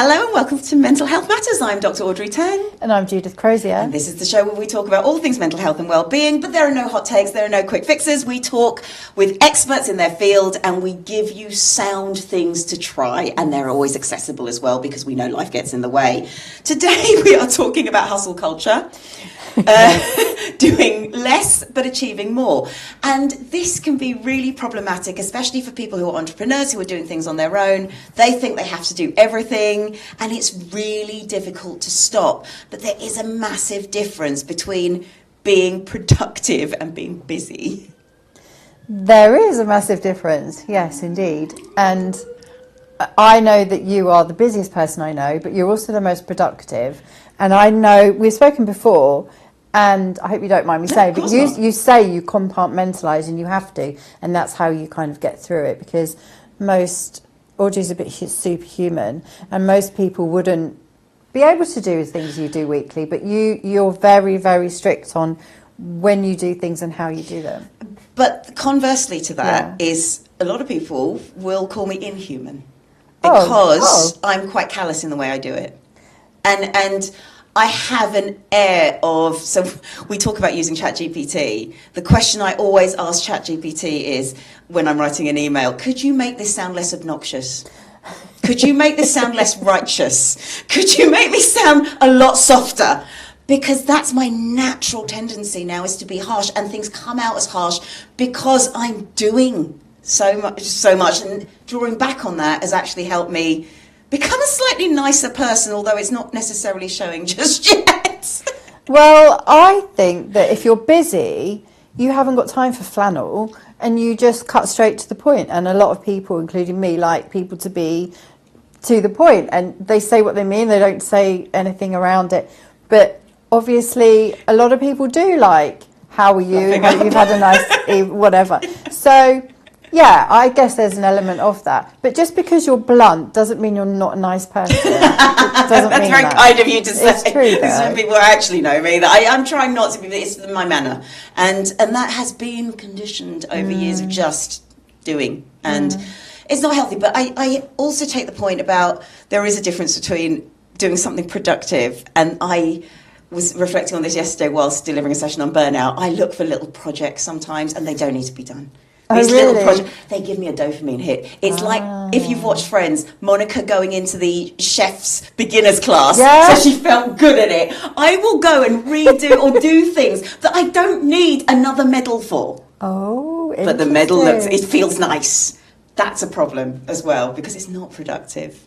Hello and welcome to Mental Health Matters. I'm Dr. Audrey Tang. And I'm Judith Crozier. And this is the show where we talk about all things mental health and well-being, but there are no hot takes, there are no quick fixes. We talk with experts in their field and we give you sound things to try, and they're always accessible as well because we know life gets in the way. Today we are talking about hustle culture. Doing less but achieving more, and this can be really problematic, especially for people who are entrepreneurs who are doing things on their own. They think they have to do everything and it's really difficult to stop, but there is a massive difference between being productive and being busy. There is a massive difference, yes indeed, and I know that you are the busiest person I know, but you're also the most productive. And I know we've spoken before, and I hope you don't mind me saying, but you say you compartmentalise and you have to, and that's how you kind of get through it, because Audrey's a bit superhuman, and most people wouldn't be able to do things you do weekly, but you're very, very strict on when you do things and how you do them. But conversely to that is a lot of people will call me inhuman because I'm quite callous in the way I do it. And I have an air of, so we talk about using ChatGPT. The question I always ask ChatGPT is, when I'm writing an email, could you make this sound less obnoxious? Could you make this sound less righteous? Could you make me sound a lot softer? Because that's my natural tendency now, is to be harsh, and things come out as harsh because I'm doing so much. And drawing back on that has actually helped me become a slightly nicer person, although it's not necessarily showing just yet. Well, I think that if you're busy, you haven't got time for flannel and you just cut straight to the point. And a lot of people, including me, like people to be to the point, and they say what they mean, they don't say anything around it. But obviously, a lot of people do like, how are you? Hope you've had a nice whatever. So yeah, I guess there's an element of that. But just because you're blunt doesn't mean you're not a nice person. That's very kind of you to say. It's true, some people actually know me. That I'm trying not to be, it's my manner. And that has been conditioned over years of just doing. And it's not healthy. But I also take the point about there is a difference between doing something productive, and I was reflecting on this yesterday whilst delivering a session on burnout. I look for little projects sometimes and they don't need to be done. These little projects, they give me a dopamine hit. It's like, if you've watched Friends, Monica going into the chef's beginner's class, so she felt good at it. I will go and redo or do things that I don't need another medal for. Oh, but the medal it feels nice. That's a problem as well, because it's not productive.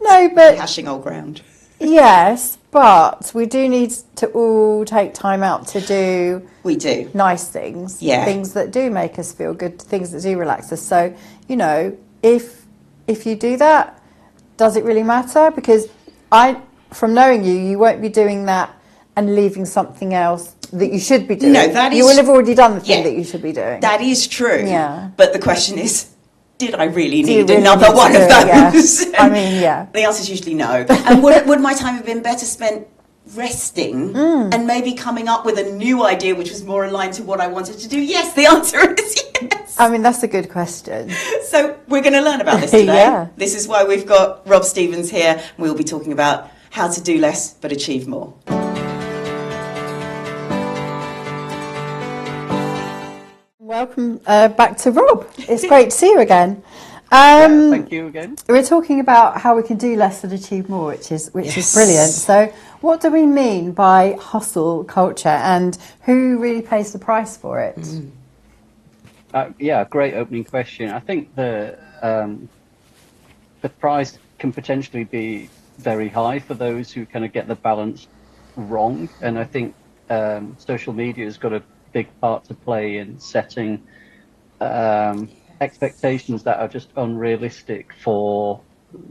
No, but hashing old ground. Yes, but we do need to all take time out to do nice things, things that do make us feel good, things that do relax us. So, you know, if you do that, does it really matter? Because from knowing you, you won't be doing that and leaving something else that you should be doing. No, that is, you will have already done the thing that you should be doing. That is true. Yeah. But the question is, did I really need another one of those? I mean, the answer is usually no. And would my time have been better spent resting and maybe coming up with a new idea which was more aligned to what I wanted to do? Yes, the answer is yes. I mean, that's a good question. So we're going to learn about this today. This is why we've got Rob Stevens here. We'll be talking about how to do less but achieve more. Welcome back to Rob. It's great to see you again. Thank you again. We're talking about how we can do less and achieve more, which is brilliant. So what do we mean by hustle culture, and who really pays the price for it? Great opening question. I think the price can potentially be very high for those who kind of get the balance wrong, and I think social media has got a big part to play in setting expectations that are just unrealistic for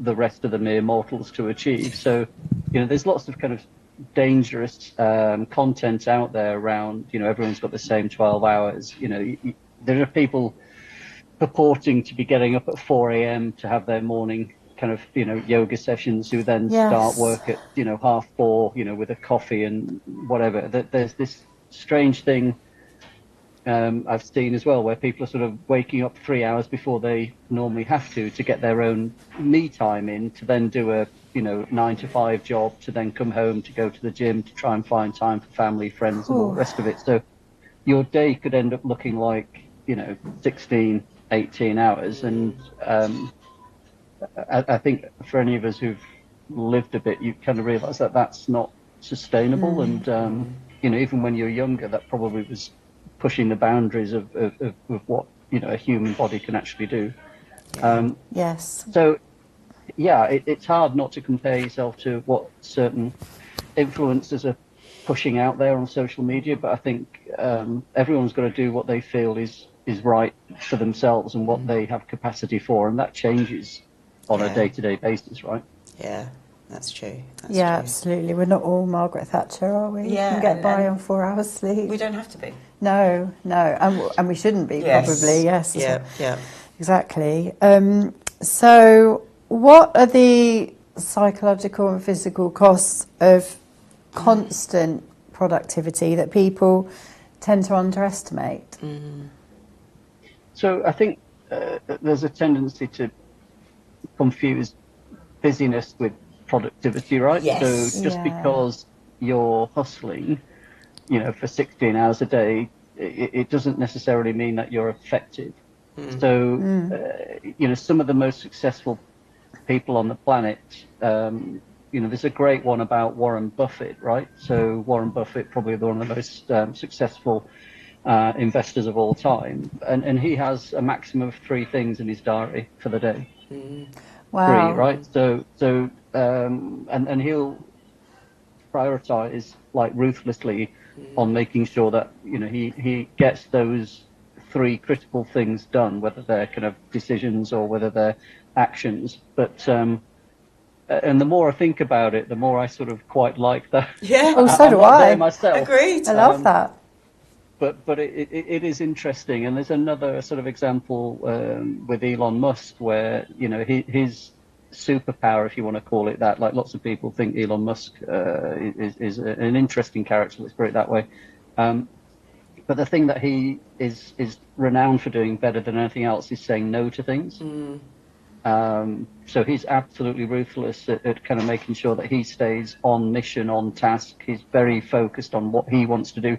the rest of the mere mortals to achieve. So, you know, there's lots of kind of dangerous content out there around, you know, everyone's got the same 12 hours. You know, there are people purporting to be getting up at 4 a.m. to have their morning kind of, you know, yoga sessions, who then start work at, you know, 4:30, you know, with a coffee and whatever. There's this strange thing I've seen as well, where people are sort of waking up 3 hours before they normally have to get their own me time in, to then do a 9 to 5 job to then come home to go to the gym to try and find time for family, friends, and all the rest of it. So your day could end up looking like 16, 18 hours. And I think for any of us who've lived a bit, you kind of realize that that's not sustainable. And even when you're younger, that probably was pushing the boundaries of what a human body can actually do. Yes. So yeah, it's hard not to compare yourself to what certain influencers are pushing out there on social media, but I think everyone's got to do what they feel is right for themselves and what they have capacity for, and that changes on a day-to-day basis, right? Yeah, that's true. That's true. Absolutely. We're not all Margaret Thatcher, are we? Yeah, we can get by on 4 hours sleep. We don't have to be. No, and we shouldn't be, probably. Yes. Yeah. Exactly. So what are the psychological and physical costs of constant productivity that people tend to underestimate? So I think there's a tendency to confuse busyness with productivity, right? Yes. So just because you're hustling, for 16 hours a day, it doesn't necessarily mean that you're effective. So, some of the most successful people on the planet, there's a great one about Warren Buffett, right? So Warren Buffett, probably one of the most successful investors of all time. And he has a maximum of 3 things in his diary for the day. Wow. 3, right? So and he'll prioritize like ruthlessly on making sure that, he gets those 3 critical things done, whether they're kind of decisions or whether they're actions. But and the more I think about it, the more I sort of quite like that. Yeah. Oh, so do I. Myself. Agreed. I love that. But it is interesting, and there's another sort of example with Elon Musk where his superpower, if you want to call it that, like lots of people think Elon Musk is an interesting character, let's put it that way. But the thing that he is renowned for doing better than anything else is saying no to things. So he's absolutely ruthless at kind of making sure that he stays on mission, on task. He's very focused on what he wants to do.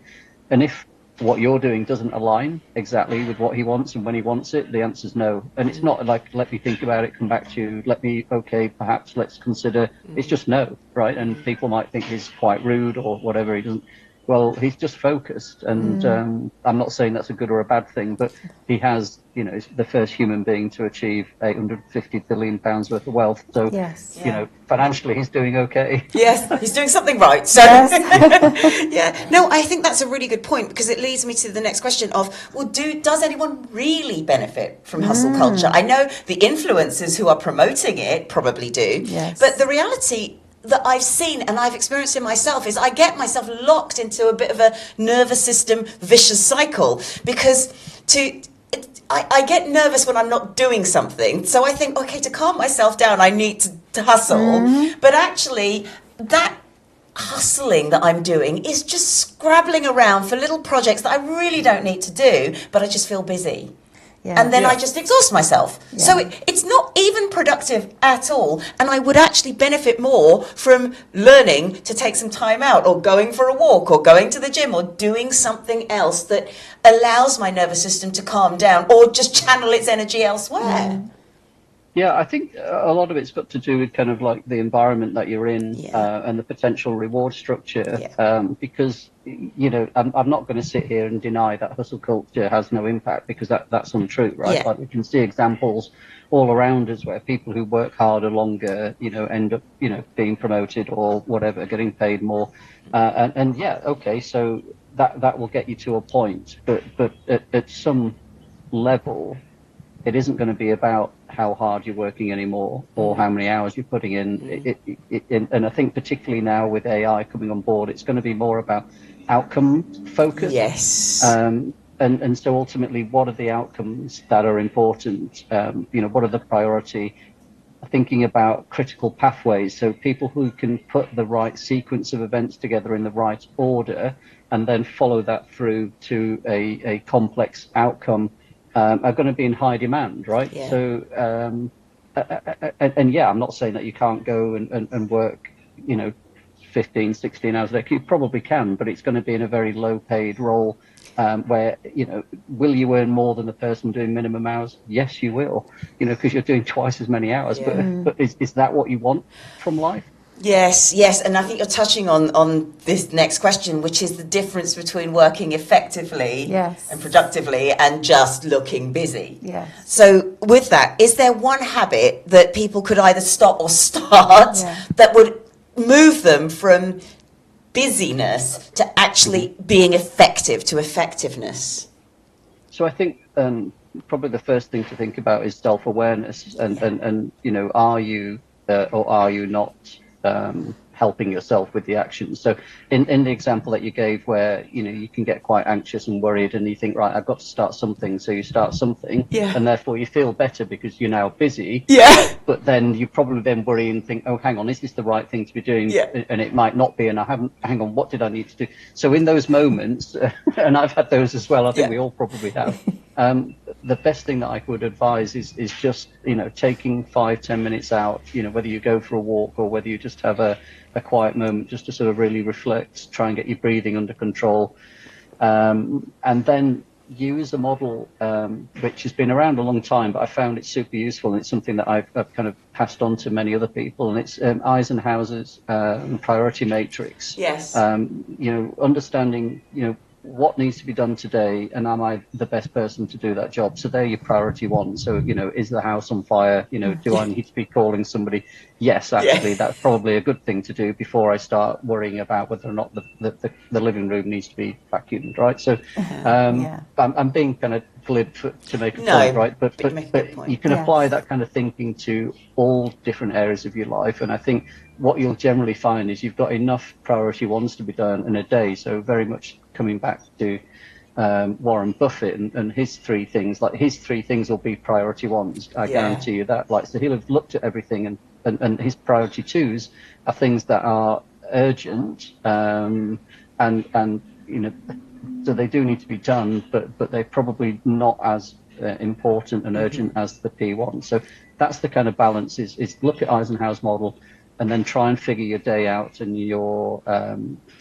And if what you're doing doesn't align exactly with what he wants and when he wants it, the answer's no. And it's not like, let me think about it, come back to you, okay, perhaps let's consider. It's just no, right? And people might think he's quite rude or whatever. He doesn't. Well, he's just focused, and I'm not saying that's a good or a bad thing, but he has, he's the first human being to achieve £850 billion worth of wealth. So, financially, he's doing okay. Yes, he's doing something right. So, yes. No, I think that's a really good point, because it leads me to the next question of, well, does anyone really benefit from hustle culture? I know the influencers who are promoting it probably do, but the reality that I've seen and I've experienced it myself is I get myself locked into a bit of a nervous system vicious cycle, because I get nervous when I'm not doing something. So I think, okay, to calm myself down, I need to hustle. But actually, that hustling that I'm doing is just scrabbling around for little projects that I really don't need to do, but I just feel busy. And then I just exhaust myself. So it's not even productive at all. And I would actually benefit more from learning to take some time out, or going for a walk, or going to the gym, or doing something else that allows my nervous system to calm down, or just channel its energy elsewhere. Yeah, I think a lot of it's got to do with kind of like the environment that you're in, and the potential reward structure. Because, I'm not going to sit here and deny that hustle culture has no impact, because that's untrue, right? Like we can see examples all around us where people who work harder, longer, end up, being promoted or whatever, getting paid more. So that will get you to a point, but at some level, it isn't going to be about how hard you're working anymore, or how many hours you're putting in. And I think particularly now with AI coming on board, it's going to be more about outcome focus. Yes. And so ultimately, what are the outcomes that are important? What are the priority? Thinking about critical pathways, so people who can put the right sequence of events together in the right order and then follow that through to a complex outcome are going to be in high demand, right? So and yeah, I'm not saying that you can't go and work, 15, 16 hours a day. You probably can, but it's going to be in a very low paid role, where, will you earn more than the person doing minimum hours? Yes, you will, because you're doing twice as many hours. Yeah. But is that what you want from life? Yes, and I think you're touching on this next question, which is the difference between working effectively and productively and just looking busy. Yes. So with that, is there one habit that people could either stop or start that would move them from busyness to actually being effective, to effectiveness? So I think probably the first thing to think about is self-awareness, and are you or are you not helping yourself with the actions? So in the example that you gave, where you can get quite anxious and worried, and you think, right, I've got to start something, so you start something, and therefore you feel better because you're now busy. But then you probably then worry and think, oh, hang on, is this the right thing to be doing? And it might not be, and I haven't, hang on, what did I need to do? So in those moments, and I've had those as well, I think we all probably have, the best thing that I would advise is just, taking 5-10 minutes out, whether you go for a walk or whether you just have a quiet moment, just to sort of really reflect, try and get your breathing under control, and then use a model which has been around a long time, but I found it super useful, and it's something that I've kind of passed on to many other people, and it's Eisenhower's priority matrix. Yes. Understanding, what needs to be done today, and am I the best person to do that job? So they're your priority one. So, is the house on fire? Do I need to be calling somebody? Yes, actually, that's probably a good thing to do before I start worrying about whether or not the living room needs to be vacuumed, right? So I'm being kind of glib to make a point, right? But you can apply that kind of thinking to all different areas of your life. And I think what you'll generally find is you've got enough priority ones to be done in a day. So very much coming back to Warren Buffett and his three things, his three things will be priority ones. I guarantee you that. So he'll have looked at everything, and his priority twos are things that are urgent, and so they do need to be done, but they're probably not as important and urgent as the P1. So that's the kind of balance, is look at Eisenhower's model and then try and figure your day out and your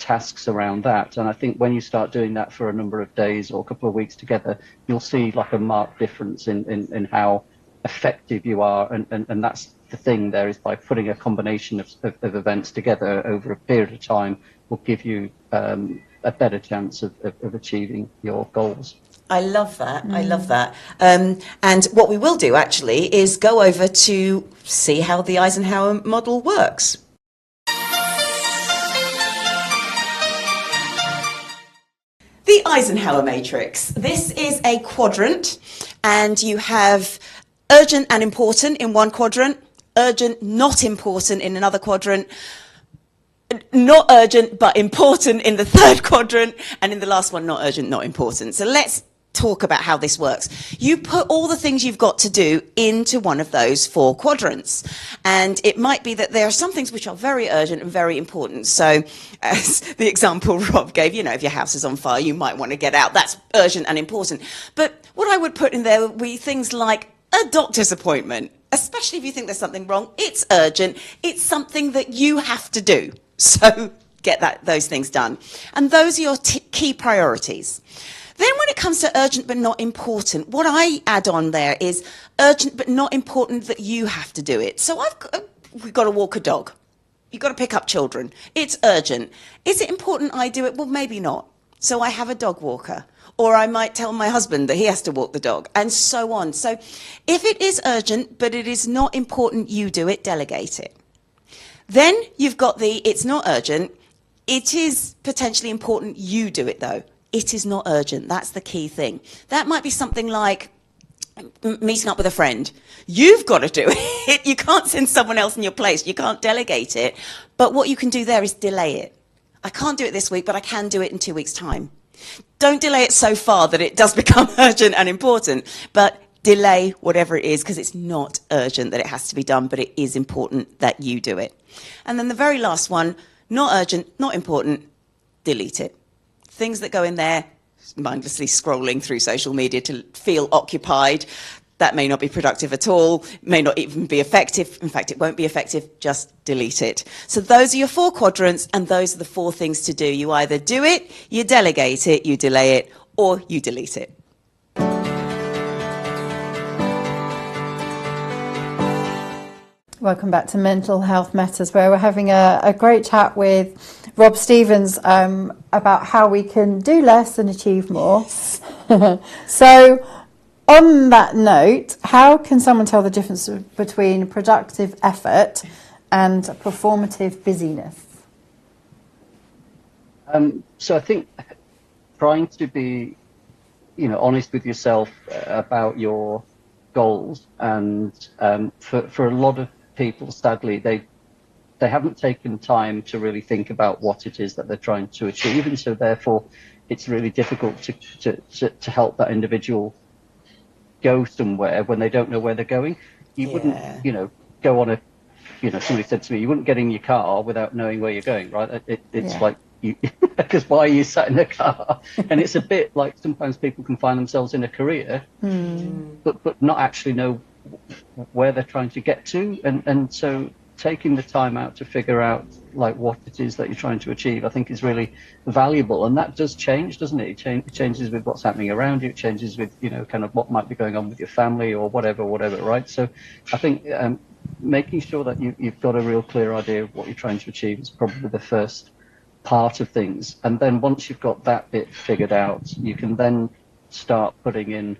tasks around that. And I think when you start doing that for a number of days or a couple of weeks together, you'll see a marked difference in how effective you are. And that's the thing there, is by putting a combination of events together over a period of time will give you a better chance of achieving your goals. I love that. I love that. And what we will do actually is go over to see how the Eisenhower model works. The Eisenhower matrix. This is a quadrant, and you have urgent and important in one quadrant, urgent, not important in another quadrant, not urgent but important in the third quadrant, and in the last one, not urgent, not important. So let's talk about how this works. You put all the things you've got to do into one of those four quadrants, and it might be that there are some things which are very urgent and very important. So as the example Rob gave, if your house is on fire, you might want to get out. That's urgent and important. But what I would put in there would be things like a doctor's appointment, especially if you think there's something wrong. It's urgent. It's something that you have to do. So get those things done. And those are your key priorities. Then when it comes to urgent but not important, what I add on there is urgent but not important that you have to do it. So we've got to walk a dog. You've got to pick up children. It's urgent. Is it important I do it? Well, maybe not. So I have a dog walker. Or I might tell my husband that he has to walk the dog, and so on. So if it is urgent but it is not important you do it, delegate it. Then you've got it's not urgent. It is potentially important you do it, though. It is not urgent. That's the key thing. That might be something like meeting up with a friend. You've got to do it. You can't send someone else in your place. You can't delegate it. But what you can do there is delay it. I can't do it this week, but I can do it in 2 weeks' time. Don't delay it so far that it does become urgent and important, but delay whatever it is, because it's not urgent that it has to be done, but it is important that you do it. And then the very last one, not urgent, not important, delete it. Things that go in there, mindlessly scrolling through social media to feel occupied, That may not be productive at all, may not even be effective. In fact, it won't be effective. Just delete it. So those are your 4 quadrants, and those are the 4 things to do. You either do it, you delegate it, you delay it, or you delete it. Welcome back to Mental Health Matters, where we're having a great chat with Rob Stevens about how we can do less and achieve more. So, on that note, how can someone tell the difference between productive effort and performative busyness? So I think trying to be, honest with yourself about your goals, and for a lot of people, sadly, they haven't taken time to really think about what it is that they're trying to achieve, and so therefore it's really difficult to help that individual go somewhere when they don't know where they're going. You wouldn't, go on a, somebody said to me, you wouldn't get in your car without knowing where you're going, right? It's like, because why are you sat in a car? And it's a bit like sometimes people can find themselves in a career, but not actually know where they're trying to get to. And so taking the time out to figure out like what it is that you're trying to achieve, I think is really valuable. And that does change, doesn't it? It changes with what's happening around you. It changes with, kind of what might be going on with your family or whatever, right? So I think making sure that you've got a real clear idea of what you're trying to achieve is probably the first part of things. And then once you've got that bit figured out, you can then start putting in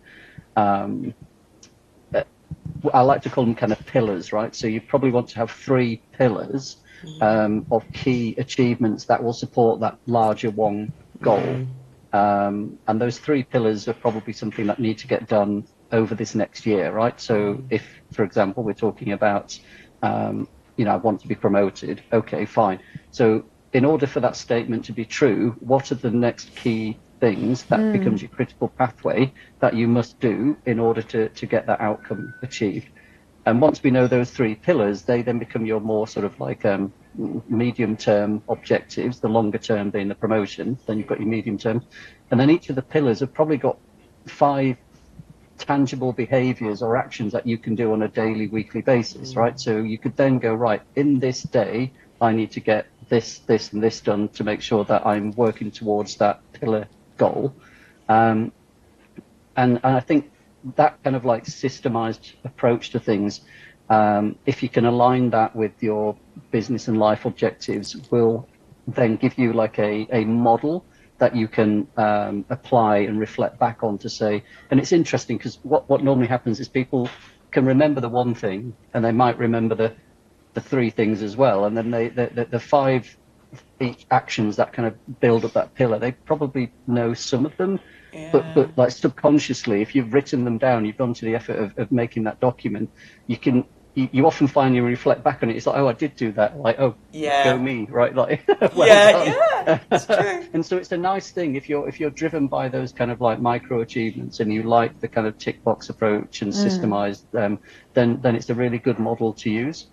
I like to call them kind of pillars, right? So you probably want to have 3 pillars of key achievements that will support that larger one goal. And those 3 pillars are probably something that need to get done over this next year, right? So if, for example, we're talking about, I want to be promoted. Okay, fine. So in order for that statement to be true, what are the next key things that becomes your critical pathway that you must do in order to get that outcome achieved? And once we know those 3 pillars, they then become your more sort of like medium term objectives, the longer term being the promotion. Then you've got your medium term, and then each of the pillars have probably got 5 tangible behaviors or actions that you can do on a daily, weekly basis, right? So you could then go, right, in this day I need to get this and this done to make sure that I'm working towards that pillar goal. And I think that kind of like systemized approach to things, if you can align that with your business and life objectives, will then give you like a model that you can apply and reflect back on to say. And it's interesting because what normally happens is people can remember the one thing and they might remember the 3 things as well, and then the 5 each actions that kind of build up that pillar, they probably know some of them, but like subconsciously, if you've written them down, you've gone to the effort of making that document, you often find you reflect back on it, it's like, oh, I did do that, like, oh, go me, right? Like, well done. It's true. And so it's a nice thing if you're driven by those kind of like micro achievements and you like the kind of tick box approach and systemized then it's a really good model to use.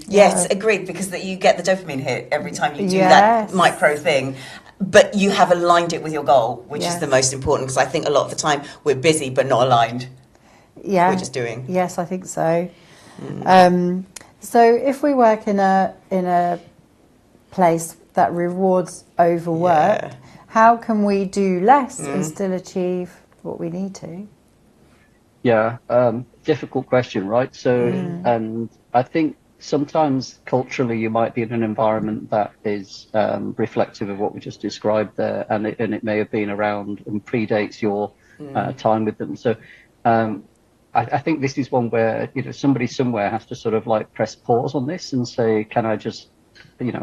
Yes, agreed, because that you get the dopamine hit every time you do that micro thing, but you have aligned it with your goal, which is the most important, because I think a lot of the time we're busy but not aligned. We're just doing. Yes, I think so. So if we work in a place that rewards overwork, how can we do less and still achieve what we need to? Difficult question, right? So and I think sometimes culturally you might be in an environment that is reflective of what we just described there, and it may have been around and predates your time with them. So I think this is one where somebody somewhere has to sort of like press pause on this and say, can I just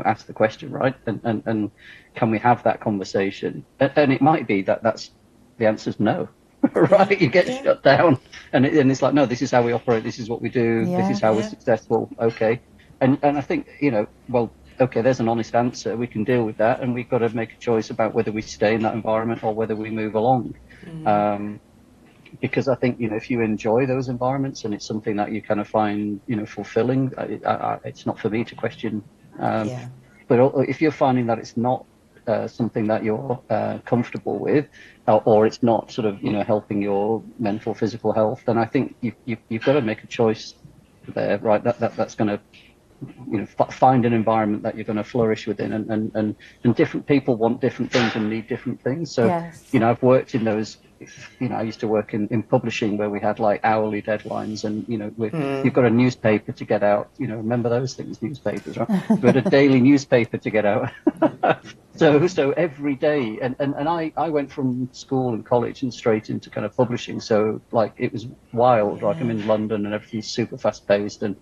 ask the question, right? And can we have that conversation? And it might be that's the answer's no. Right, you get shut down, and it's like, no, this is how we operate, this is what we do, this is how we're successful. Okay, and I think well, okay, there's an honest answer, we can deal with that, and we've got to make a choice about whether we stay in that environment or whether we move along. Because I think if you enjoy those environments and it's something that you kind of find fulfilling, it's not for me to question. But if you're finding that it's not something that you're comfortable with, or it's not sort of, helping your mental, physical health, then I think you've got to make a choice there, right? That's going to, find an environment that you're going to flourish within, and different people want different things and need different things. So, Yes. I've worked in those, I used to work in publishing where we had like hourly deadlines, and, you've got a newspaper to get out, remember those things, newspapers, right? We had a daily newspaper to get out. So every day, and I went from school and college and straight into kind of publishing. So like it was wild, like I'm in London and everything's super fast paced, and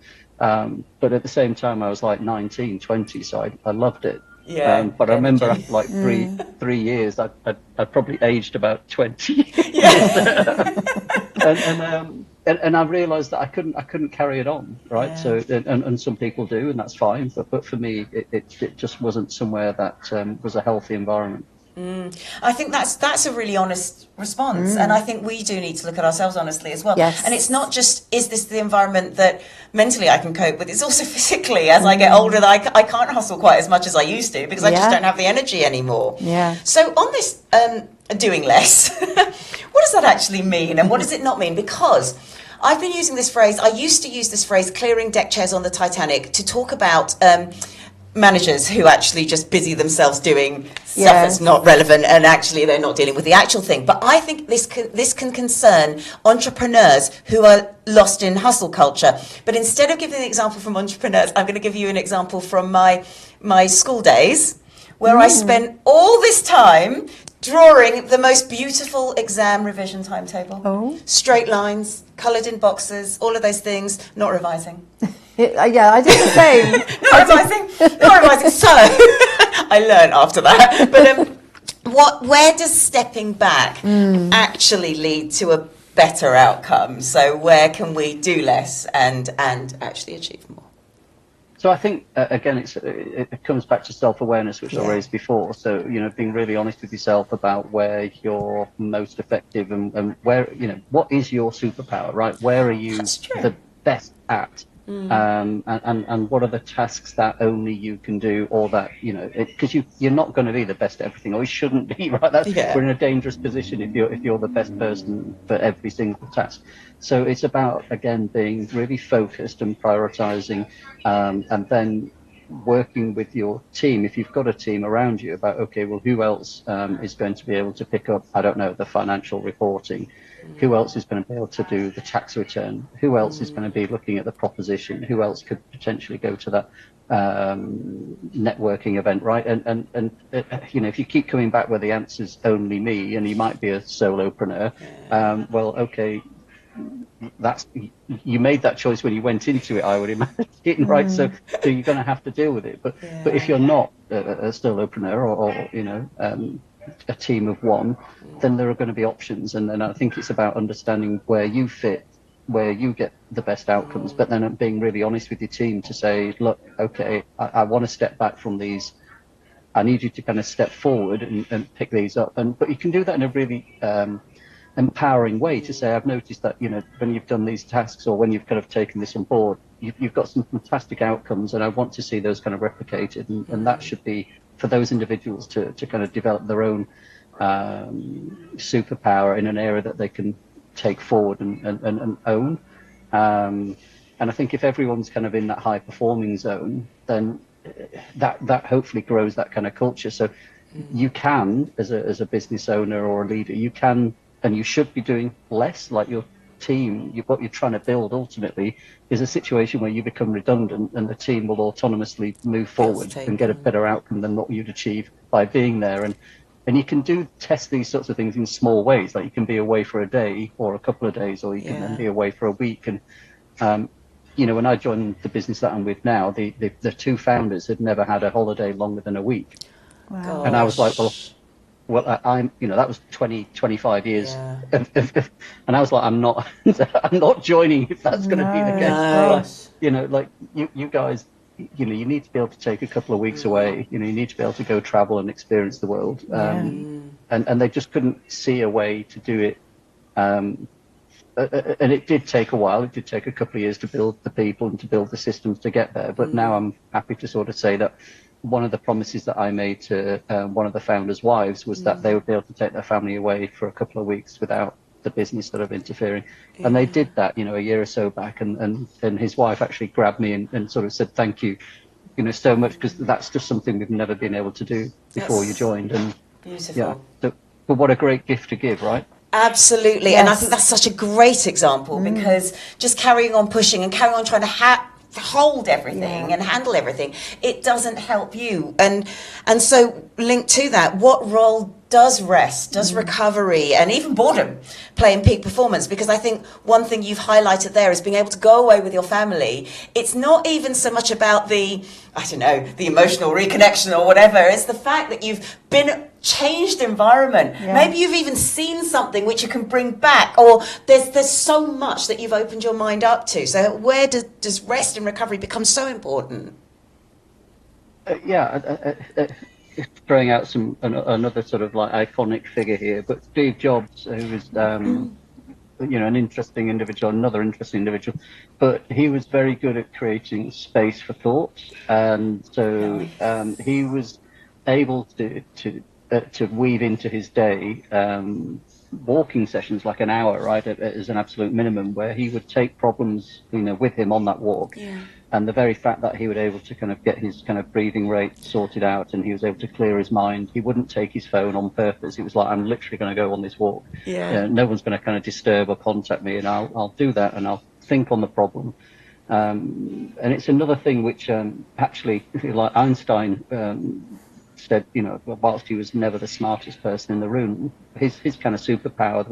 but at the same time I was like 19, 20, so I loved it. Yeah, but I remember after like three years, I'd probably aged about 20. Yeah. And I realised that I couldn't carry it on, right? Yeah. So and some people do, and that's fine. But for me, it just wasn't somewhere that was a healthy environment. I think that's a really honest response, and I think we do need to look at ourselves honestly as well. Yes. And it's not just, is this the environment that mentally I can cope with, it's also physically, as I get older, that I can't hustle quite as much as I used to, because I just don't have the energy anymore. Yeah. So on this doing less, what does that actually mean, and what does it not mean? Because I've been using this phrase, I used to use this phrase, clearing deck chairs on the Titanic, to talk about managers who actually just busy themselves doing stuff that's not relevant, and actually they're not dealing with the actual thing. But I think this can concern entrepreneurs who are lost in hustle culture. But instead of giving an example from entrepreneurs, I'm going to give you an example from my school days, where I spent all this time drawing the most beautiful exam revision timetable. Oh. Straight lines, coloured in boxes, all of those things, not revising. Yeah, I did the same. Not revising. So I learned after that. But where does stepping back actually lead to a better outcome? So where can we do less and actually achieve more? So I think, again, it comes back to self-awareness, which I raised before. So, being really honest with yourself about where you're most effective, and where, what is your superpower, right? Where are you the best at? And what are the tasks that only you can do, or that, because you're not going to be the best at everything, or you shouldn't be, right? We're in a dangerous position if you're the best person for every single task. So it's about, again, being really focused and prioritizing, and then working with your team, if you've got a team around you, about, okay, well, who else is going to be able to pick up, I don't know, the financial reporting? Who else is going to be able to do the tax return? Who else is going to be looking at the proposition? Who else could potentially go to that networking event, right? And if you keep coming back where the answer's only me, and you might be a solopreneur, well, okay, you made that choice when you went into it, I would imagine, right? So you're going to have to deal with it. But if you're not a solopreneur, or a team of one, then there are going to be options, and then I think it's about understanding where you fit, where you get the best outcomes, but then being really honest with your team to say, look, okay, I want to step back from these, I need you to kind of step forward and pick these up, but you can do that in a really empowering way, to say, I've noticed that, when you've done these tasks, or when you've kind of taken this on board, you've got some fantastic outcomes, and I want to see those kind of replicated, and that should be for those individuals to kind of develop their own superpower in an area that they can take forward and own. And I think if everyone's kind of in that high performing zone, then that hopefully grows that kind of culture. So you can, as a business owner or a leader, you can, and you should be doing less. Like your team, what you're trying to build ultimately is a situation where you become redundant, and the team will autonomously move forward and get a better outcome than what you'd achieve by being there. And you can test these sorts of things in small ways. Like you can be away for a day or a couple of days, or you can then be away for a week. And when I joined the business that I'm with now, the two founders had never had a holiday longer than a week. Wow. And I was like, well, that was 25 years. And I was like, I'm not joining if that's going to be the case. Like you guys, you need to be able to take a couple of weeks away. You need to be able to go travel and experience the world. And they just couldn't see a way to do it. And it did take a while. It did take a couple of years to build the people and to build the systems to get there. But now I'm happy to sort of say that one of the promises that I made to one of the founders' wives was that they would be able to take their family away for a couple of weeks without the business sort of interfering. And they did that, a year or so back. And his wife actually grabbed me and sort of said, thank you, so much, because that's just something we've never been able to do before you joined. And beautiful. Yeah, but what a great gift to give, right? Absolutely. Yes. And I think that's such a great example, because just carrying on pushing and carrying on trying to hold everything and handle everything, it doesn't help you. And so linked to that, what role does rest, does recovery, and even boredom play in peak performance? Because I think one thing you've highlighted there is being able to go away with your family. It's not even so much about the emotional reconnection or whatever. It's the fact that you've been changed environment. Yeah. Maybe you've even seen something which you can bring back, or there's so much that you've opened your mind up to. So where does rest and recovery become so important? Throwing out another sort of like iconic figure here, but Steve Jobs, who was an interesting individual, another interesting individual, but he was very good at creating space for thought, and so he was able to weave into his day walking sessions, like an hour, right, as an absolute minimum, where he would take problems, with him on that walk. Yeah. And the very fact that he was able to kind of get his kind of breathing rate sorted out, and he was able to clear his mind. He wouldn't take his phone on purpose. It was like, I'm literally going to go on this walk. Yeah. No one's going to kind of disturb or contact me, and I'll do that, and I'll think on the problem. And it's another thing which actually, like Einstein said, whilst he was never the smartest person in the room, his kind of superpower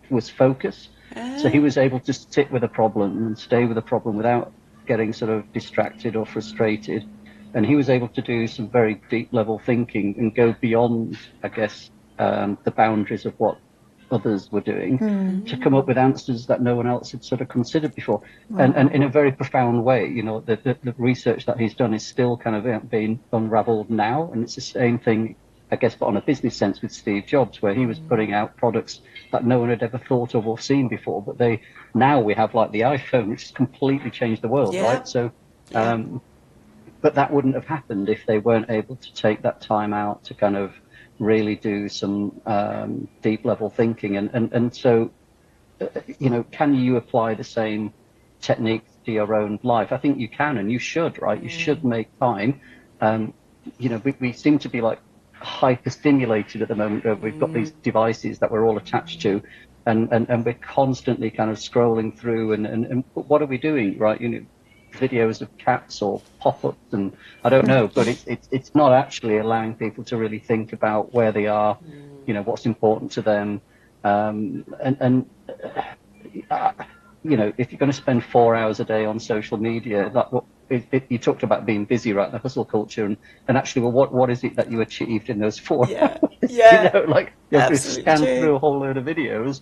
was focus. So he was able to sit with a problem and stay with a problem without getting sort of distracted or frustrated. And he was able to do some very deep level thinking and go beyond, I guess, the boundaries of what others were doing to come up with answers that no one else had sort of considered before. Wow. And in a very profound way, the research that he's done is still kind of being unraveled now. And it's the same thing, I guess, but on a business sense with Steve Jobs, where he was putting out products that no one had ever thought of or seen before. But now we have like the iPhone, which has completely changed the world, right? So, but that wouldn't have happened if they weren't able to take that time out to kind of really do some deep level thinking. And so, can you apply the same techniques to your own life? I think you can, and you should, right? You should make time. We seem to be like hyper stimulated at the moment, where we've got these devices that we're all attached to, and we're constantly kind of scrolling through, and what are we doing, right? Videos of cats or pop-ups, and I don't know, but it's not actually allowing people to really think about where they are, what's important to them, if you're going to spend 4 hours a day on social media, you talked about being busy, right? The hustle culture, and actually, well, what is it that you achieved in those 4 hours? Yeah, you have to scan through a whole load of videos.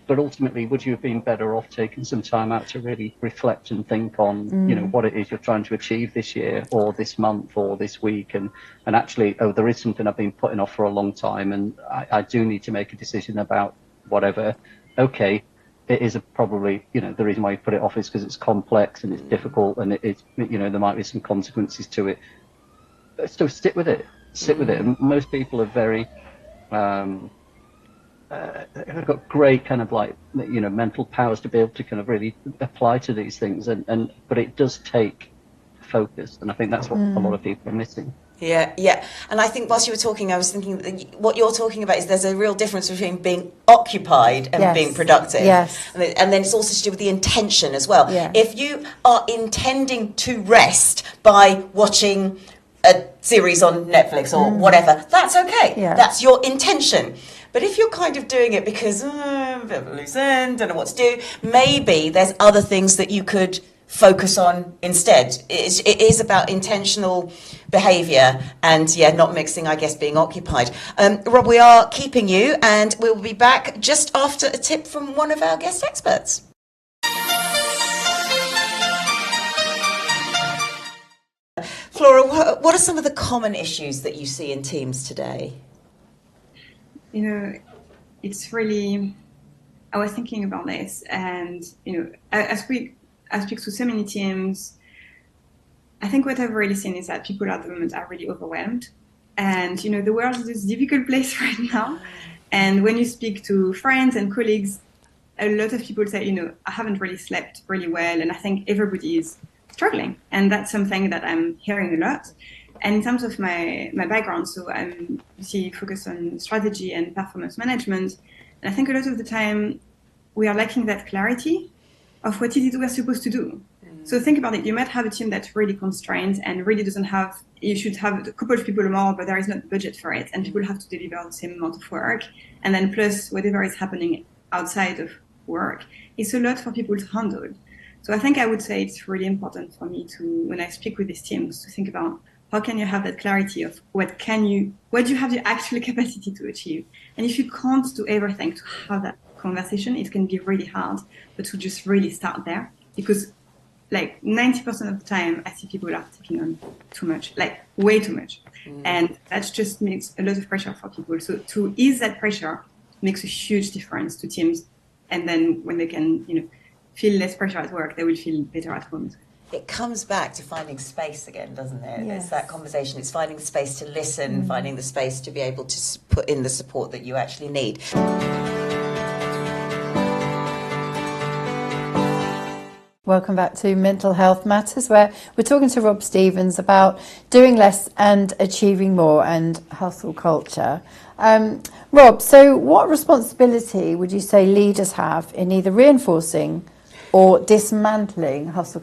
But ultimately, would you have been better off taking some time out to really reflect and think on, what it is you're trying to achieve this year or this month or this week, and actually, there is something I've been putting off for a long time, and I do need to make a decision about whatever. Okay, it is probably, the reason why you put it off is because it's complex and it's difficult, and it's, there might be some consequences to it. So sit with it. And most people are very, I've got great kind of like, mental powers to be able to kind of really apply to these things, but it does take focus, and I think that's what a lot of people are missing. Yeah. And I think whilst you were talking, I was thinking that what you're talking about is there's a real difference between being occupied and being productive. Yes. And then it's also to do with the intention as well. Yeah. If you are intending to rest by watching a series on Netflix or whatever, that's okay. Yeah. That's your intention. But if you're kind of doing it because a bit of a loose end, don't know what to do, maybe there's other things that you could focus on instead. It is about intentional behaviour and, not mixing, I guess, being occupied. Rob, we are keeping you, and we'll be back just after a tip from one of our guest experts. Flora, what are some of the common issues that you see in teams today? It's really, I was thinking about this, and, I speak to so many teams, I think what I've really seen is that people at the moment are really overwhelmed. And, the world is a difficult place right now. And when you speak to friends and colleagues, a lot of people say, I haven't really slept really well. And I think everybody is struggling. And that's something that I'm hearing a lot. And in terms of my background, so I'm focused on strategy and performance management. And I think a lot of the time we are lacking that clarity of what is it we're supposed to do. So think about it. You might have a team that's really constrained and really doesn't have, you should have a couple of people more, but there is not budget for it. And people have to deliver the same amount of work. And then plus whatever is happening outside of work, it's a lot for people to handle. So I think I would say it's really important for me to, when I speak with these teams, to think about how can you have that clarity of what do you have the actual capacity to achieve? And if you can't do everything to have that conversation, it can be really hard, but to just really start there, because like 90% of the time I see people are taking on too much, like way too much. And that just makes a lot of pressure for people. So to ease that pressure makes a huge difference to teams. And then when they can, feel less pressure at work, they will feel better at home. It comes back to finding space again, doesn't it? Yes. It's that conversation. It's finding the space to listen, finding the space to be able to put in the support that you actually need. Welcome back to Mental Health Matters, where we're talking to Rob Stevens about doing less and achieving more and hustle culture. Rob, so what responsibility would you say leaders have in either reinforcing or dismantling hustle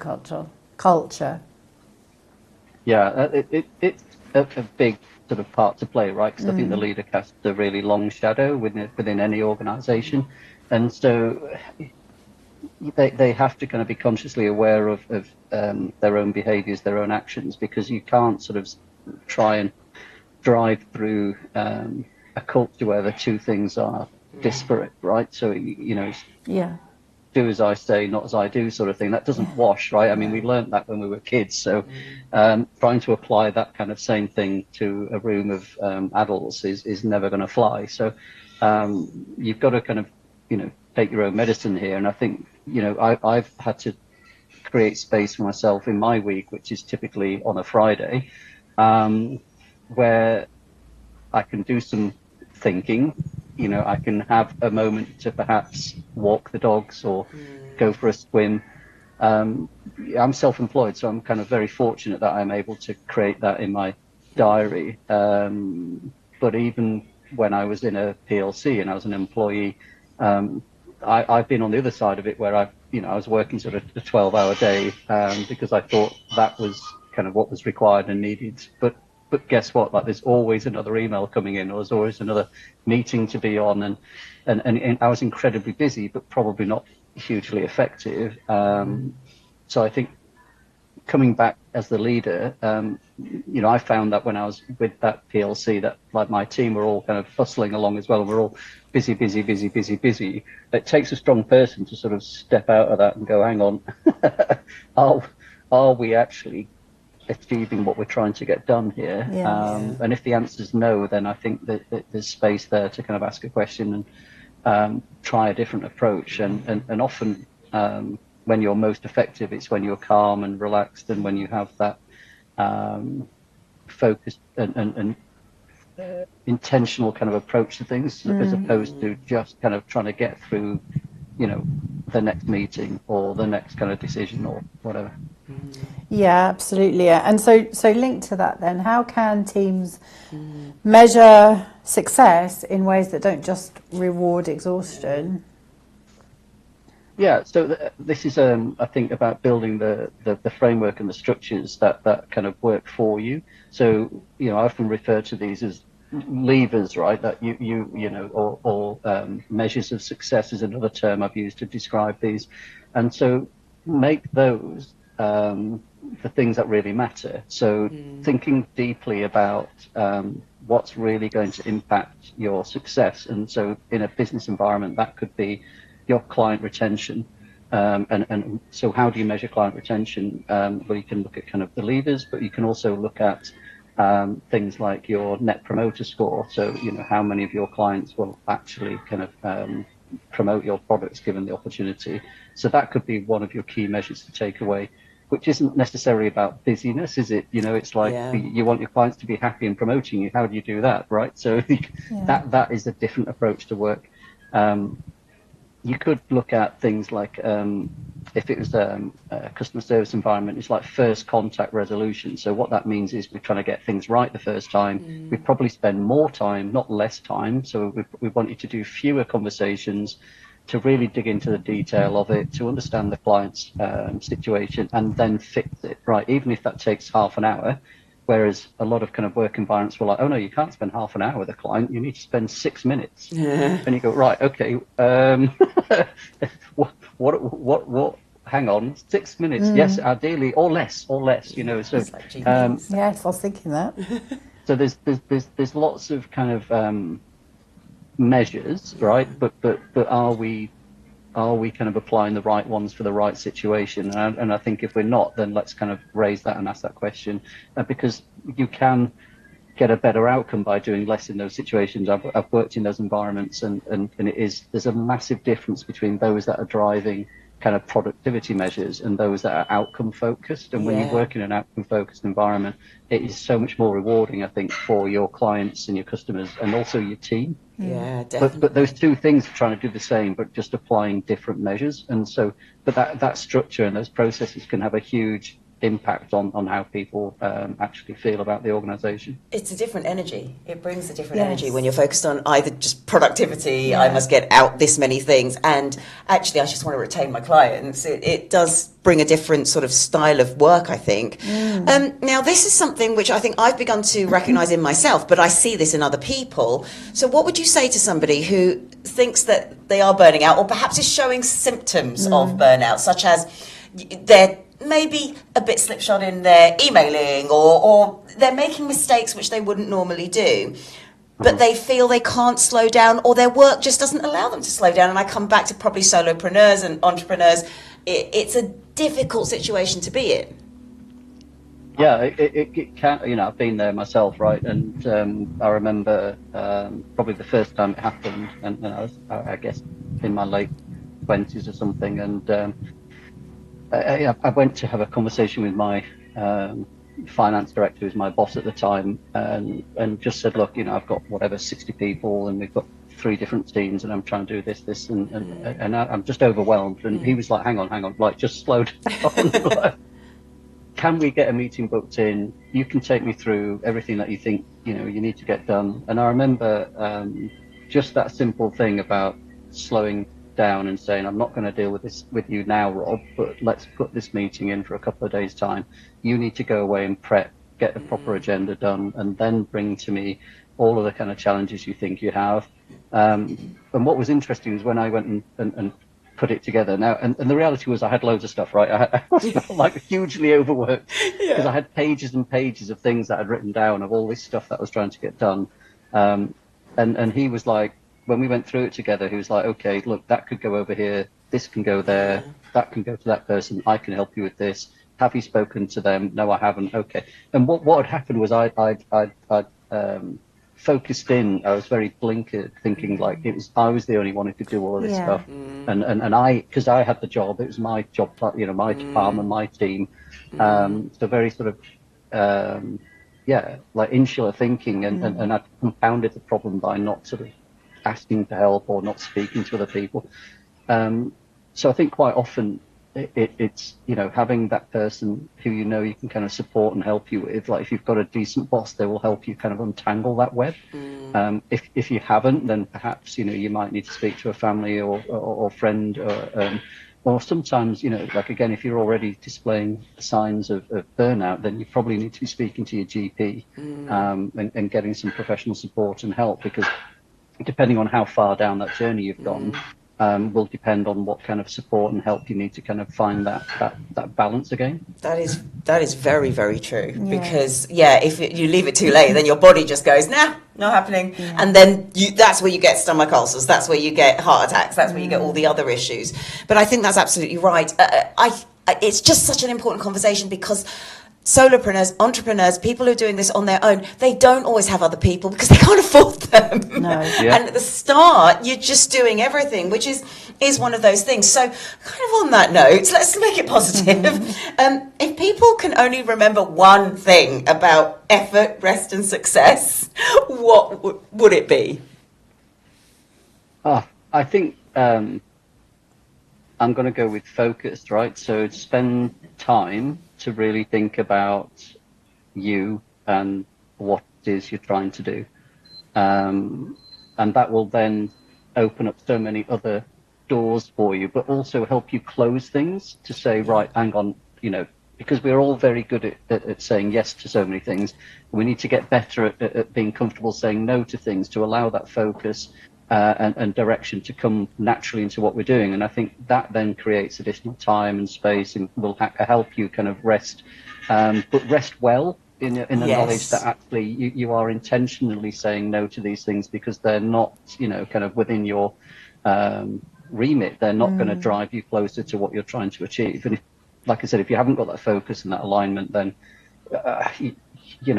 culture? Yeah, it's a big sort of part to play, right? Because I think the leader casts a really long shadow within any organisation, and so they have to kind of be consciously aware of their own behaviours, their own actions, because you can't sort of try and drive through a culture where the two things are disparate, right? So do as I say, not as I do, sort of thing. That doesn't wash, right? I mean, we learned that when we were kids. So trying to apply that kind of same thing to a room of adults is never going to fly. So you've got to kind of, take your own medicine here. And I think, I've had to create space for myself in my week, which is typically on a Friday, where I can do some thinking. I can have a moment to perhaps walk the dogs or go for a swim. I'm self-employed, so I'm kind of very fortunate that I'm able to create that in my diary. But even when I was in a PLC and I was an employee, I've been on the other side of it where I was working sort of a 12-hour day because I thought that was kind of what was required and needed. But guess what? Like, there's always another email coming in, or there's always another meeting to be on, and I was incredibly busy, but probably not hugely effective. So I think coming back as the leader, I found that when I was with that PLC, that like my team were all kind of hustling along as well. We're all busy. It takes a strong person to sort of step out of that and go, hang on, are we actually achieving what we're trying to get done here? And if the answer is no, then I think that there's space there to kind of ask a question and try a different approach. And often when you're most effective, it's when you're calm and relaxed, and when you have that focused and intentional kind of approach to things, as opposed to just kind of trying to get through, the next meeting or the next kind of decision or whatever. Yeah, absolutely. And so linked to that then, how can teams measure success in ways that don't just reward exhaustion? Yeah, so this is, I think, about building the framework and the structures that kind of work for you. So, I often refer to these as levers, right? That or measures of success is another term I've used to describe these. And so make those the things that really matter. So thinking deeply about what's really going to impact your success. And so in a business environment, that could be your client retention. And so how do you measure client retention? Well, you can look at kind of the levers, but you can also look at things like your net promoter score. So, how many of your clients will actually kind of promote your products given the opportunity. So that could be one of your key measures to take away. which isn't necessarily about busyness, is it? You know, it's like you want your clients to be happy and promoting you. How do you do that, right? So that is a different approach to work. You could look at things like if it was a customer service environment, it's like first contact resolution. So what that means is we're trying to get things right the first time. We probably spend more time, not less time. So we want you to do fewer conversations, to really dig into the detail of it, to understand the client's situation, and then fix it, right? Even if that takes half an hour. Whereas a lot of kind of work environments were like, oh no, you can't spend half an hour with a client. You need to spend 6 minutes. And you go, right, okay. What? Hang on, 6 minutes. Yes, ideally, or less. You know, so yes, I was thinking that. So there's lots of kind of measures, right? But are we kind of applying the right ones for the right situation? And I think if we're not, then let's kind of raise that and ask that question, because you can get a better outcome by doing less in those situations. I've worked in those environments, and there's a massive difference between those that are driving kind of productivity measures and those that are outcome focused. And when you work in an outcome focused environment, it is so much more rewarding, I think, for your clients and your customers and also your team. Yeah, definitely. But those two things are trying to do the same, but just applying different measures. And so, but that structure and those processes can have a huge impact on how people actually feel about the organization. It's a different energy. It brings a different energy when you're focused on either just productivity, I must get out this many things, and actually I just want to retain my clients. It does bring a different sort of style of work, I think. Now, this is something which I think I've begun to recognise in myself, but I see this in other people. So what would you say to somebody who thinks that they are burning out, or perhaps is showing symptoms of burnout, such as they're maybe a bit slipshod in their emailing, or they're making mistakes which they wouldn't normally do, but they feel they can't slow down, or their work just doesn't allow them to slow down? And I come back to probably solopreneurs and entrepreneurs. It's a difficult situation to be in. Yeah, it can, you know, I've been there myself, right? And I remember probably the first time it happened, and I was, I guess, in my late 20s or something, and I went to have a conversation with my finance director, who's my boss at the time, and just said, look, you know, I've got whatever 60 people, and we've got 3 different teams, and I'm trying to do this, and I'm just overwhelmed. And he was like, hang on, like, just slow down. Can we get a meeting booked in? You can take me through everything that you think, you know, you need to get done. And I remember just that simple thing about slowing down and saying, I'm not going to deal with this with you now, Rob, but let's put this meeting in for a couple of days' time. You need to go away and prep, get the proper agenda done, and then bring to me all of the kind of challenges you think you have. And what was interesting is when I went and put it together now, and the reality was I had loads of stuff, right? I felt like hugely overworked, because I had pages and pages of things that I'd written down of all this stuff that I was trying to get done. And he was like, when we went through it together, he was like, okay, look, that could go over here, this can go there, that can go to that person, I can help you with this. Have you spoken to them? No, I haven't. Okay. And what had happened was I'd focused in. I was very blinkered, thinking like I was the only one who could do all of this stuff, and because I had the job, it was my job, you know, my department, my team. So very sort of like insular thinking, and I compounded the problem by not sort of asking for help or not speaking to other people. So I think quite often it's, you know, having that person who you know you can kind of support and help you with. Like if you've got a decent boss, they will help you kind of untangle that web. If you haven't, then perhaps, you know, you might need to speak to a family or friend, or sometimes, you know, like again, if you're already displaying signs of burnout, then you probably need to be speaking to your GP and getting some professional support and help, because depending on how far down that journey you've gone, will depend on what kind of support and help you need to kind of find that balance again. That is very, very true. Because if you leave it too late, then your body just goes, nah, not happening. And then that's where you get stomach ulcers, that's where you get heart attacks, that's where you get all the other issues. But I think that's absolutely right. It's just such an important conversation, because solopreneurs, entrepreneurs, people who are doing this on their own, they don't always have other people because they can't afford them. No. And at the start, you're just doing everything, which is is one of those things. So kind of on that note, let's make it positive. If people can only remember one thing about effort, rest and success, what would it be? I think I'm going to go with focused, right? So spend time to really think about you and what it is you're trying to do. And that will then open up so many other doors for you, but also help you close things to say, right, hang on, because we're all very good at saying yes to so many things. We need to get better at being comfortable saying no to things, to allow that focus and direction to come naturally into what we're doing. And I think that then creates additional time and space and will help you kind of rest, but rest well in the knowledge that actually you are intentionally saying no to these things because they're not, kind of within your remit. They're not going to drive you closer to what you're trying to achieve. And like I said, if you haven't got that focus and that alignment, then, I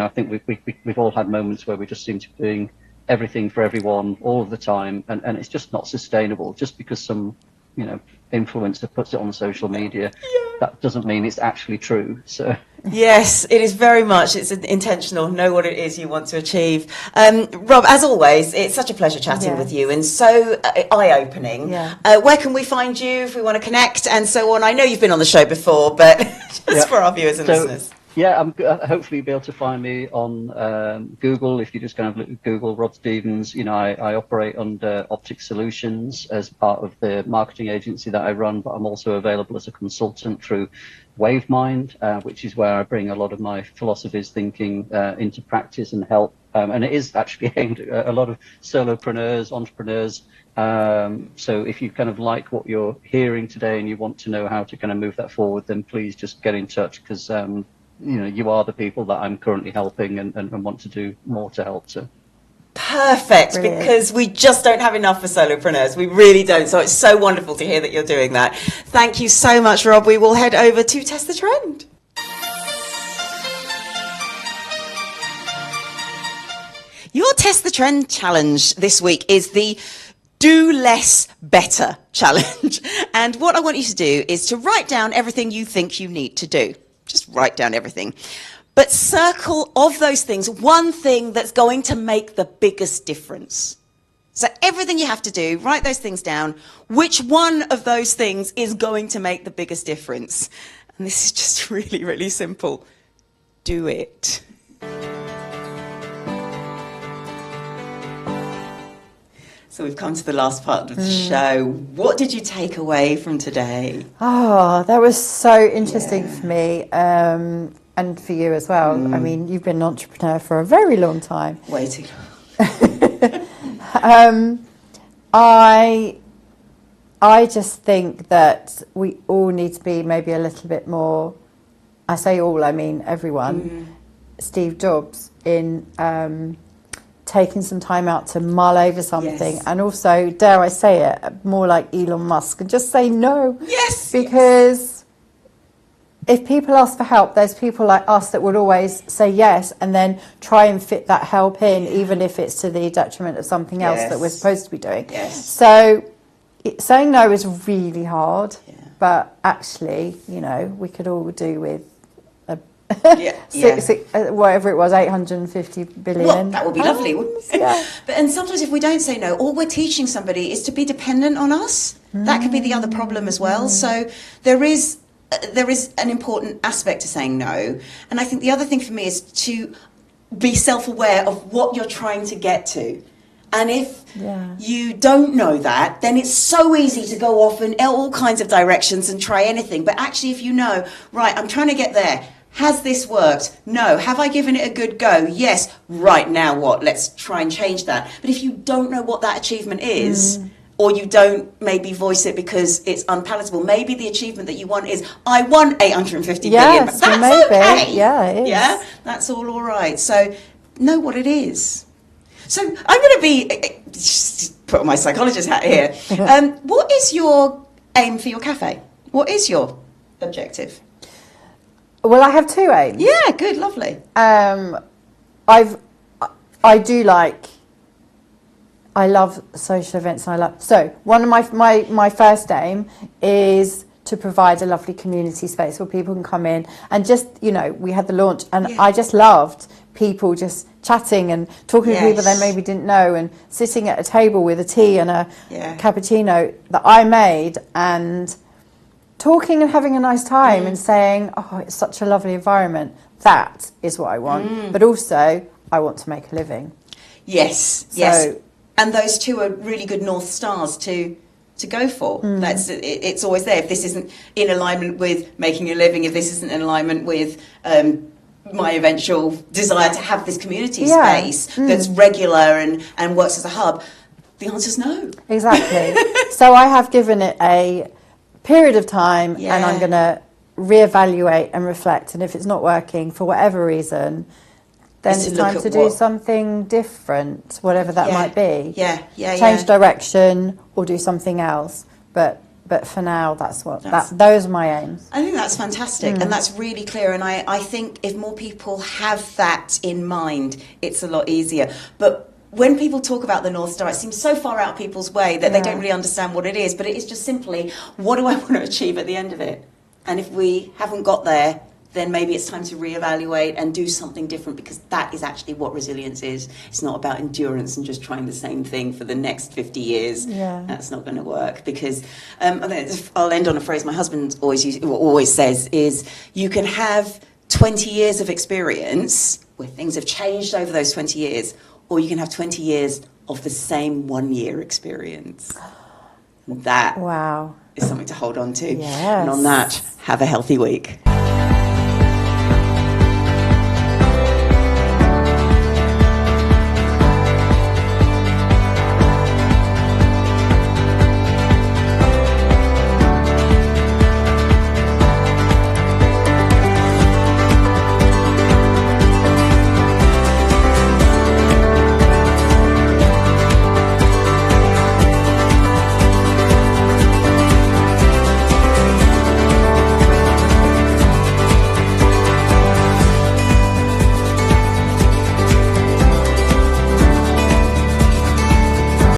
think we've all had moments where we just seem to be doing everything for everyone all of the time. And it's just not sustainable just because some, influencer puts it on social media. That doesn't mean it's actually true. So yes, it is very much. It's intentional. Know what it is you want to achieve. Rob, as always, it's such a pleasure chatting with you and so eye-opening. Where can we find you if we want to connect and so on? I know you've been on the show before, but just for our viewers and listeners. Yeah, hopefully you'll be able to find me on Google. If you just kind of Google Rob Stevens, I operate under Optix Solutions as part of the marketing agency that I run, but I'm also available as a consultant through WaveMind, which is where I bring a lot of my philosophies, thinking into practice and help. And it is actually aimed at a lot of solopreneurs, entrepreneurs. So if you kind of like what you're hearing today and you want to know how to kind of move that forward, then please just get in touch because you are the people that I'm currently helping and want to do more to help. So perfect. Brilliant. Because we just don't have enough for solopreneurs. We really don't. So it's so wonderful to hear that you're doing that. Thank you so much, Rob. We will head over to Test the Trend. Your Test the Trend challenge this week is the Do Less Better challenge. And what I want you to do is to write down everything you think you need to do. Just write down everything. But circle of those things one thing that's going to make the biggest difference. So everything you have to do, write those things down. Which one of those things is going to make the biggest difference? And this is just really, really simple. Do it. So we've come to the last part of the show. What did you take away from today? Oh, that was so interesting for me and for you as well. I mean, you've been an entrepreneur for a very long time. Way too long. I just think that we all need to be maybe a little bit more, I say all, I mean everyone, Steve Jobs in taking some time out to mull over something and also, dare I say it, more like Elon Musk and just say no. Yes! Because if people ask for help, there's people like us that would always say yes and then try and fit that help in, even if it's to the detriment of something else that we're supposed to be doing. Yes. So saying no is really hard, but actually, we could all do with whatever it was, 850 billion. Well, that would be lovely. And sometimes if we don't say no, all we're teaching somebody is to be dependent on us. That could be the other problem as well. So there is an important aspect to saying no. And I think the other thing for me is to be self-aware of what you're trying to get to. And if you don't know that, then it's so easy to go off in all kinds of directions and try anything. But actually, if you know, right, I'm trying to get there. Has this worked? No. Have I given it a good go? Yes. Right, now what? Let's try and change that. But if you don't know what that achievement is, or you don't maybe voice it because it's unpalatable, maybe the achievement that you want is, I want 850 billion. But that's okay. Yeah, it is. Yeah, that's all right. So know what it is. So I'm going to be, put on my psychologist hat here. What is your aim for your cafe? What is your objective? Well, I have two aims. Yeah, good, lovely. I do like I love social events. So one of my first aim is to provide a lovely community space where people can come in and just, we had the launch and I just loved people just chatting and talking to people they maybe didn't know and sitting at a table with a tea and a cappuccino that I made and talking and having a nice time and saying, oh, it's such a lovely environment. That is what I want. But also, I want to make a living. Yes, yes. And those two are really good North Stars to go for. It's always there. If this isn't in alignment with making a living, if this isn't in alignment with my eventual desire to have this community space that's regular and works as a hub, the answer's no. Exactly. So I have given it a period of time and I'm going to reevaluate and reflect, and if it's not working for whatever reason, then it's time to do something different, whatever that might be. Change direction or do something else. But for now, those are my aims. I think that's fantastic, and that's really clear. And I think if more people have that in mind, it's a lot easier. But when people talk about the North Star, it seems so far out of people's way that they don't really understand what it is. But it is just simply, what do I want to achieve at the end of it? And if we haven't got there, then maybe it's time to reevaluate and do something different, because that is actually what resilience is. It's not about endurance and just trying the same thing for the next 50 years. That's not going to work, because I'll end on a phrase my husband always says is, you can have 20 years of experience where things have changed over those 20 years, or you can have 20 years of the same 1 year experience. That is something to hold on to. And on that, have a healthy week.